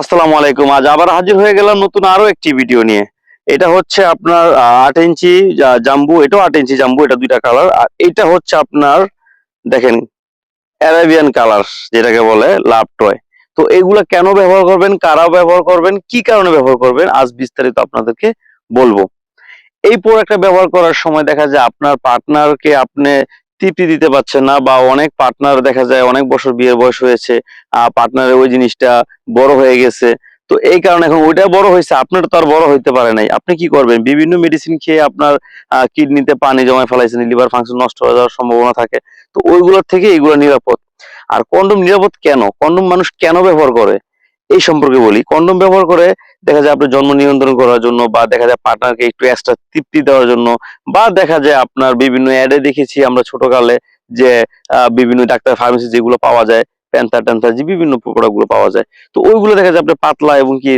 আসসালামু আলাইকুম। আজ আবার হাজির হয়ে গেলাম নতুন আরো একটি ভিডিও নিয়ে। এটা হচ্ছে আপনার ৮ ইঞ্চি জাম্বু, এটাও ৮ ইঞ্চি জাম্বু, এটা দুইটা কালার। আর এটা হচ্ছে আপনার দেখেন অ্যারাবিয়ান কালার, যেটাকে বলে লাভ টয়। তো এগুলা কেন ব্যবহার করবেন, কারা ব্যবহার করবেন, কি কারণে ব্যবহার করবেন, আজ বিস্তারিত আপনাদেরকে বলবো। এই প্রোডাক্টটা ব্যবহার করার সময় দেখা যায় আপনার পার্টনারকে আপনি তৃপ্তি দিতে পারছেন না, বা অনেক পার্টনার দেখা যায় অনেক বছর বিয়ের বয়স হয়েছে, পার্টনারের ওই জিনিসটা বড় হয়ে গেছে। তো এই কারণে এখন ওইটা বড় হয়েছে, আপনার তো আর বড় হইতে পারে নাই। আপনি কি করবেন? বিভিন্ন মেডিসিন খেয়ে আপনার কিডনিতে পানি জমায় ফেলাইছেন, লিভার ফাংশন নষ্ট হয়ে যাওয়ার সম্ভাবনা থাকে। তো ওইগুলোর থেকে এগুলো নিরাপদ। আর কন্ডম নিরাপদ কেন, কন্ডম মানুষ কেন ব্যবহার করে, এই সম্পর্কে বলি। কন্ডম ব্যবহার করে দেখা যায় আপনার জন্ম নিয়ন্ত্রণ করার জন্য, বা দেখা যায় পার্টনারকে একটু এক্সট্রা তৃপ্তি দেওয়ার জন্য, বা দেখা যায় আপনার বিভিন্ন অ্যাডে দেখেছি আমরা ছোটকালে যে বিভিন্ন ডাক্তার ফার্মেসি যেগুলো পাওয়া যায়, প্যান্থার ট্যান্থার যে বিভিন্ন প্রোডাক্ট গুলো পাওয়া যায়, তো ওইগুলো দেখা যায় আপনার পাতলা এবং কি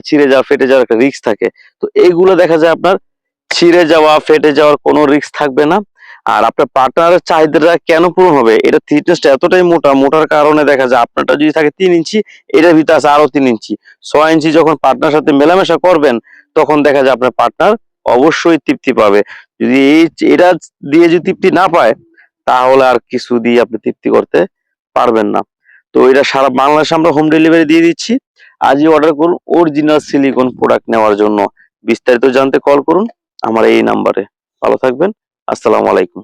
ছিঁড়ে যাওয়া ফেটে যাওয়ার একটা রিস্ক থাকে। তো এইগুলো দেখা যায় আপনার ছিঁড়ে যাওয়া ফেটে যাওয়ার কোনো রিস্ক থাকবে না। আর আপনার পার্টনারের চাহিদাটা কেন পূরণ হবে, এটা থিকনেসটা এতটাই মোটা, মোটার কারণে দেখা যায় আপনারটা যদি থাকে ৩ ইঞ্চি, এটার ভিতরে আছে আরো ৩ ইঞ্চি, ৬ ইঞ্চি। যখন পার্টনার সাথে মেলামেশা করবেন তখন দেখা যায় আপনার পার্টনার অবশ্যই তৃপ্তি পাবে। যদি এটা দিয়ে যদি তৃপ্তি না পায়, তাহলে আর কিছু দিয়ে আপনি তৃপ্তি করতে পারবেন না। তো এটা সারা বাংলাদেশে আমরা হোম ডেলিভারি দিয়ে দিচ্ছি। আজই অর্ডার করুন অরিজিনাল সিলিকন প্রোডাক্ট নেওয়ার জন্য। বিস্তারিত জানতে কল করুন আমার এই নাম্বারে। ভালো থাকবেন। আসসালামু আলাইকুম।